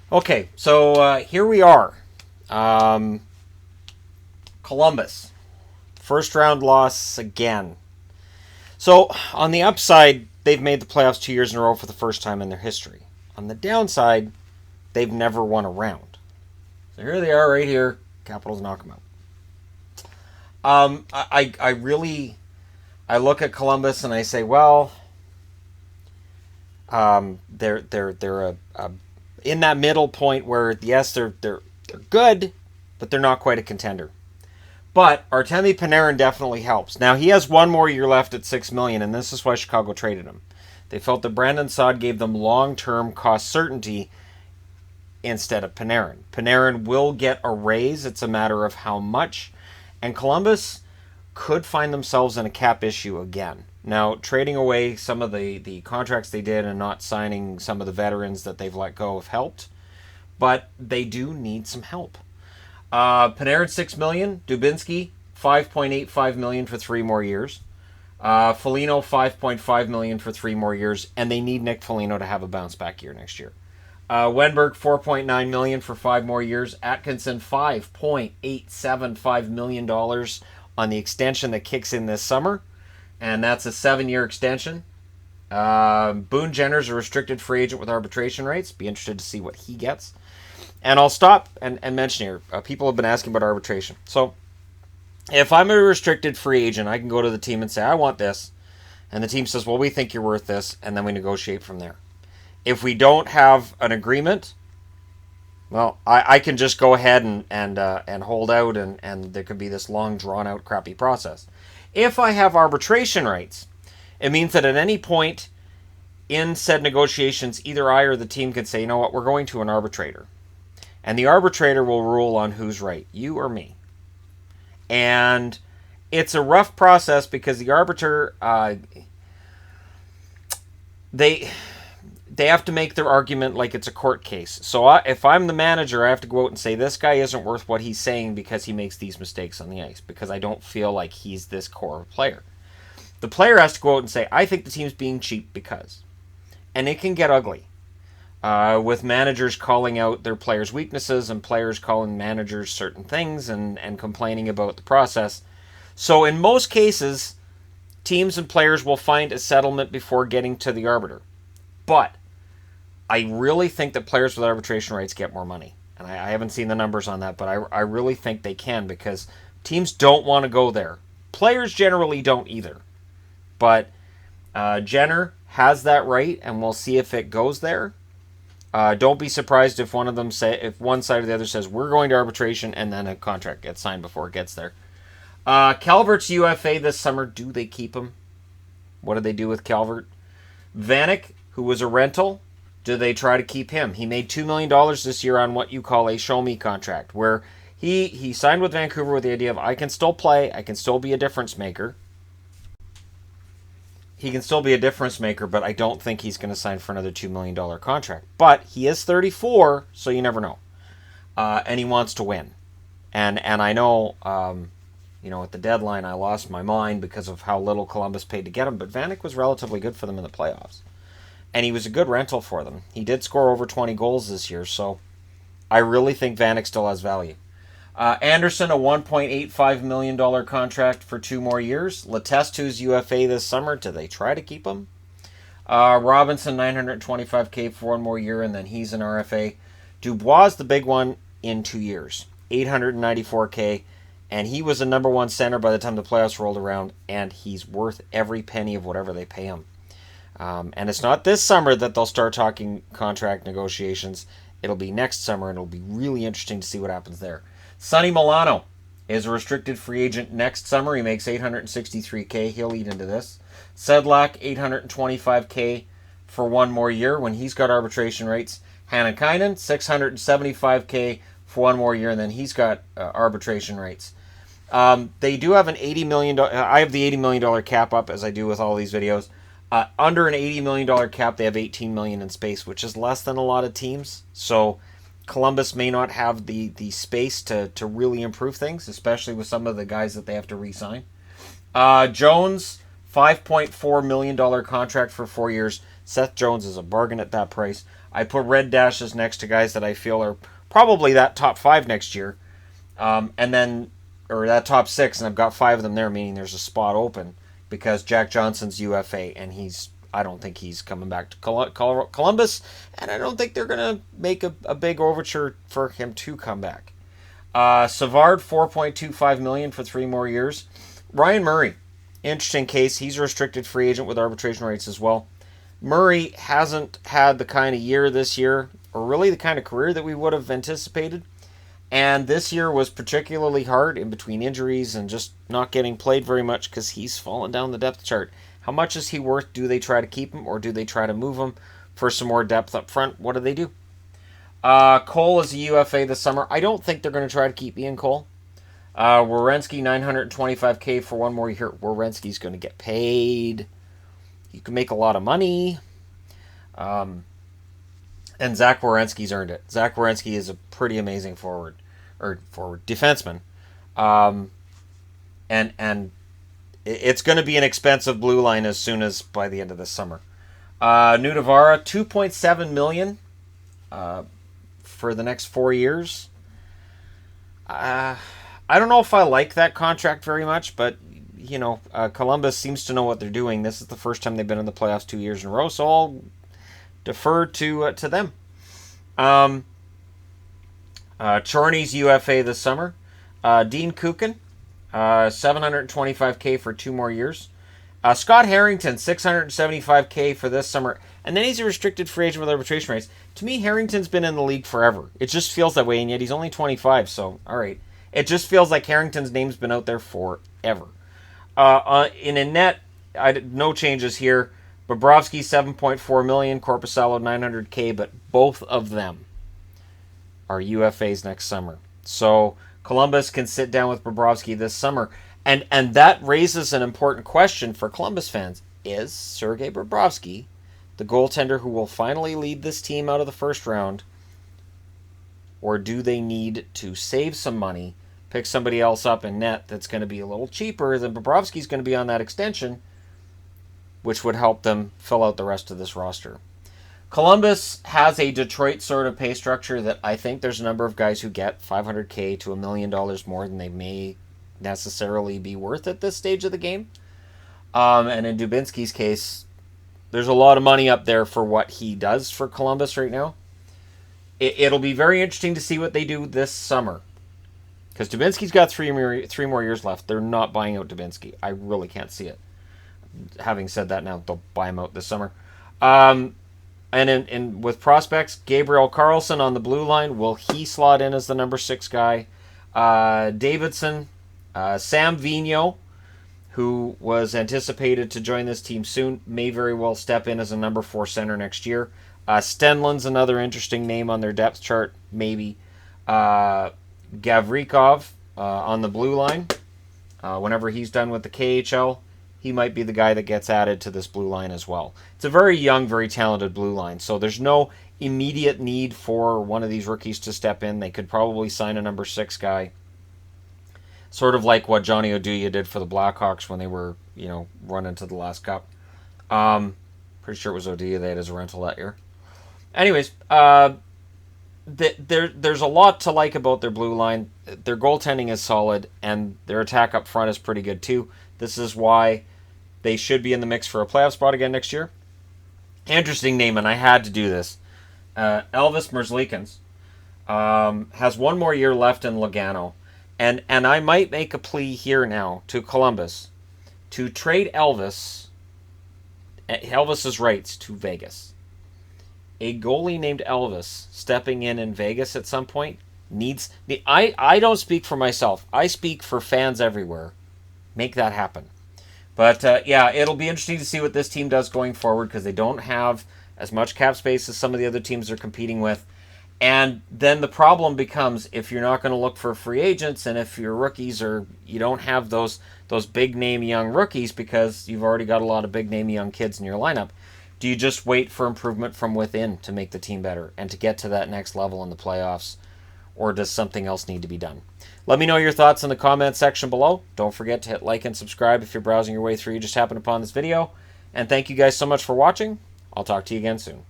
Okay, so here we are. Um, Columbus. First round loss again. So, on the upside, they've made the playoffs 2 years in a row for the first time in their history. On the downside, they've never won a round. So here they are right here. Capitals knock them out. I really I look at Columbus and I say, well, they're a in that middle point where yes they're good, but they're not quite a contender. But Artemi Panarin definitely helps. Now he has one more year left at $6 million, and this is why Chicago traded him. They felt that Brandon Saad gave them long-term cost certainty instead of Panarin. Panarin will get a raise. It's a matter of how much. And Columbus could find themselves in a cap issue again. Now, trading away some of the contracts they did and not signing some of the veterans that they've let go have helped. But they do need some help. Panarin $6 million. Dubinsky $5.85 million for 3 more years. Foligno $5.5 million for 3 more years, and they need Nick Foligno to have a bounce back year next year. Wenberg $4.9 million for 5 more years. Atkinson $5.875 million on the extension that kicks in this summer, and that's a 7-year extension. Boone Jenner's a restricted free agent with arbitration rights. Be interested to see what he gets. And I'll stop and mention here, people have been asking about arbitration. So if I'm a restricted free agent, I can go to the team and say, I want this. And the team says, well, we think you're worth this. And then we negotiate from there. If we don't have an agreement, well, I can just go ahead and hold out, and there could be this long, drawn-out, crappy process. If I have arbitration rights, it means that at any point in said negotiations, either I or the team can say, you know what, we're going to an arbitrator. And the arbitrator will rule on who's right, you or me. And it's a rough process because the arbiter, they have to make their argument like it's a court case. So if I'm the manager, I have to go out and say, this guy isn't worth what he's saying because he makes these mistakes on the ice, because I don't feel like he's this core player. The player has to go out and say, I think the team's being cheap because. And it can get ugly. With managers calling out their players' weaknesses and players calling managers certain things and complaining about the process. So in most cases, teams and players will find a settlement before getting to the arbiter. But I really think that players with arbitration rights get more money. And I haven't seen the numbers on that, but I really think they can, because teams don't want to go there. Players generally don't either. But Jenner has that right, and we'll see if it goes there. Don't be surprised if one of them if one side or the other says we're going to arbitration, and then a contract gets signed before it gets there. Calvert's UFA this summer. Do they keep him? What do they do with Calvert? Vanek, who was a rental, do they try to keep him? He made $2 million this year on what you call a show me contract, where he signed with Vancouver with the idea of, I can still play, I can still be a difference maker. He can still be a difference maker, but I don't think he's going to sign for another $2 million contract. But he is 34, so you never know. And he wants to win. And I know, at the deadline I lost my mind because of how little Columbus paid to get him, but Vanek was relatively good for them in the playoffs. And he was a good rental for them. He did score over 20 goals this year, so I really think Vanek still has value. Anderson, a $1.85 million contract for 2 more years. Letestu's UFA this summer. Do they try to keep him? Robinson, $925K for 1 more year, and then he's an RFA. Dubois, the big one, in 2 years. $894K, and he was a number 1 center by the time the playoffs rolled around, and he's worth every penny of whatever they pay him. And it's not this summer that they'll start talking contract negotiations. It'll be next summer, and it'll be really interesting to see what happens there. Sonny Milano is a restricted free agent next summer. He makes $863K. He'll eat into this. Sedlak, $825K for 1 more year when he's got arbitration rights. Hannakainen, $675K for 1 more year, and then he's got arbitration rights. They do have an $80 million... I have the $80 million cap up, as I do with all these videos. Under an $80 million cap, they have $18 million in space, which is less than a lot of teams. So Columbus may not have the space to really improve things, especially with some of the guys that they have to re-sign. Jones, $5.4 million contract for 4 years. Seth Jones is a bargain at that price. I put red dashes next to guys that I feel are probably that top 5 next year. And then, or that top 6, and I've got 5 of them there, meaning there's a spot open because Jack Johnson's UFA, and I don't think he's coming back to Columbus, and I don't think they're going to make a big overture for him to come back. Savard, $4.25 million for 3 more years. Ryan Murray, interesting case. He's a restricted free agent with arbitration rights as well. Murray hasn't had the kind of year this year, or really the kind of career that we would have anticipated. And this year was particularly hard in between injuries and just not getting played very much because he's fallen down the depth chart. How much is he worth? Do they try to keep him or do they try to move him for some more depth up front? What do? Cole is a UFA this summer. I don't think they're going to try to keep Ian Cole. Werenski, $925K for 1 more year. Werenski's going to get paid. You can make a lot of money. And Zach Werenski's earned it. Zach Werenski is a pretty amazing forward defenseman. And it's going to be an expensive blue line as soon as by the end of the summer. Nudavara, $2.7 million for the next 4 years. I don't know if I like that contract very much, but Columbus seems to know what they're doing. This is the first time they've been in the playoffs 2 years in a row, so I'll defer to them. Chorney's UFA this summer. Dean Kukin, $725K for 2 more years. Scott Harrington, $675K for this summer. And then he's a restricted free agent with arbitration rights. To me, Harrington's been in the league forever. It just feels that way, and yet he's only 25, so all right. It just feels like Harrington's name's been out there forever. In a net, no changes here. Bobrovsky, $7.4 million. Korpisalo, $900K, but both of them are UFAs next summer. So Columbus can sit down with Bobrovsky this summer. And that raises an important question for Columbus fans. Is Sergei Bobrovsky the goaltender who will finally lead this team out of the first round? Or do they need to save some money, pick somebody else up in net that's going to be a little cheaper than Bobrovsky's going to be on that extension, which would help them fill out the rest of this roster? Columbus has a Detroit sort of pay structure that I think there's a number of guys who get $500K to $1 million more than they may necessarily be worth at this stage of the game. And in Dubinsky's case, there's a lot of money up there for what he does for Columbus right now. It'll be very interesting to see what they do this summer. Because Dubinsky's got 3 more years left. They're not buying out Dubinsky. I really can't see it. Having said that, now they'll buy him out this summer. And with prospects, Gabriel Carlson on the blue line. Will he slot in as the number 6 guy? Davidson, Sam Vigneault, who was anticipated to join this team soon, may very well step in as a number 4 center next year. Stenlund's another interesting name on their depth chart, maybe. Gavrikov on the blue line. Whenever he's done with the KHL, he might be the guy that gets added to this blue line as well. It's a very young, very talented blue line, so there's no immediate need for one of these rookies to step in. They could probably sign a number 6 guy, sort of like what Johnny Oduya did for the Blackhawks when they were, running to the last cup. Pretty sure it was Oduya they had as a rental that year. Anyways, there's a lot to like about their blue line. Their goaltending is solid, and their attack up front is pretty good too. This is why they should be in the mix for a playoff spot again next year. Interesting name, and I had to do this. Elvis Merzlikins has 1 more year left in Lugano. And I might make a plea here now to Columbus to trade Elvis's rights to Vegas. A goalie named Elvis stepping in Vegas at some point needs... I don't speak for myself. I speak for fans everywhere. Make that happen. But, it'll be interesting to see what this team does going forward because they don't have as much cap space as some of the other teams they're competing with. And then the problem becomes if you're not going to look for free agents and if your rookies you don't have those big name young rookies because you've already got a lot of big name young kids in your lineup, do you just wait for improvement from within to make the team better and to get to that next level in the playoffs? Or does something else need to be done? Let me know your thoughts in the comments section below. Don't forget to hit like and subscribe if you're browsing your way through. You just happened upon this video. And thank you guys so much for watching. I'll talk to you again soon.